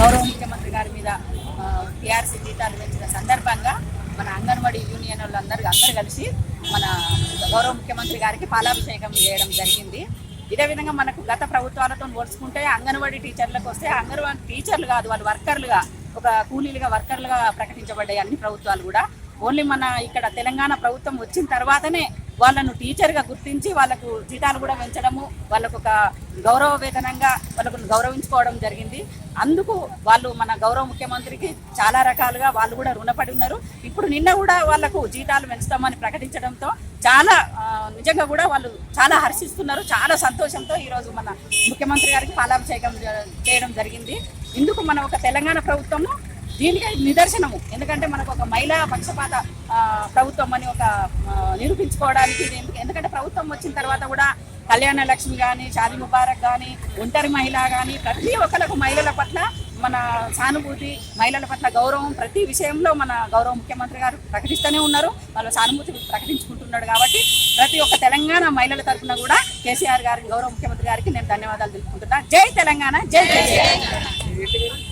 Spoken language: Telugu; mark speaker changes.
Speaker 1: గౌరవ ముఖ్యమంత్రి గారి మీద టీఆర్సీ జీతాలు పెంచిన సందర్భంగా మన అంగన్వాడీ యూనియన్ వాళ్ళందరూ కలిసి మన గౌరవ ముఖ్యమంత్రి గారికి పాలాభిషేకం చేయడం జరిగింది. ఇదే విధంగా మనకు గత ప్రభుత్వాలతో పోల్చుకుంటే అంగన్వాడీ టీచర్లకు వస్తే అంగన్వాడీ టీచర్లు కాదు, వాళ్ళు వర్కర్లుగా, ఒక కూలీలుగా వర్కర్లుగా ప్రకటించబడ్డాయి అన్ని ప్రభుత్వాలు కూడా. ఓన్లీ మన ఇక్కడ తెలంగాణ ప్రభుత్వం వచ్చిన తర్వాతనే వాళ్ళను టీచర్గా గుర్తించి వాళ్ళకు జీతాలు కూడా పెంచడము, వాళ్ళకు ఒక గౌరవ వేతనంగా వాళ్ళకు గౌరవించుకోవడం జరిగింది. అందుకు వాళ్ళు మన గౌరవ ముఖ్యమంత్రికి చాలా రకాలుగా వాళ్ళు కూడా రుణపడి ఉన్నారు. ఇప్పుడు నిన్న కూడా వాళ్ళకు జీతాలు పెంచుతామని ప్రకటించడంతో చాలా నిజంగా కూడా వాళ్ళు చాలా హర్షిస్తున్నారు. చాలా సంతోషంతో ఈరోజు మన ముఖ్యమంత్రి గారికి పాలాభిషేకం చేయడం జరిగింది. ఇందుకు మన ఒక తెలంగాణ ప్రభుత్వము దీనికి నిదర్శనము. ఎందుకంటే మనకు ఒక మహిళా పక్షపాత ప్రభుత్వం అని ఒక నిరూపించుకోవడానికి. ఎందుకంటే ప్రభుత్వం వచ్చిన తర్వాత కూడా కళ్యాణ లక్ష్మి కానీ, షాదీ ముబారక్ కానీ, ఒంటరి మహిళ కానీ ప్రతి ఒక్కరికి మహిళల పట్ల మన సానుభూతి, మహిళల పట్ల గౌరవం ప్రతి విషయంలో మన గౌరవ ముఖ్యమంత్రి గారు ప్రకటిస్తూనే ఉన్నారు. వాళ్ళ సానుభూతి ప్రకటించుకుంటున్నాడు. కాబట్టి ప్రతి ఒక్క తెలంగాణ మహిళల తరఫున కూడా కేసీఆర్ గారికి, గౌరవ ముఖ్యమంత్రి గారికి నేను ధన్యవాదాలు తెలుపుకుంటున్నా. జై తెలంగాణ, జై కేసీఆర్.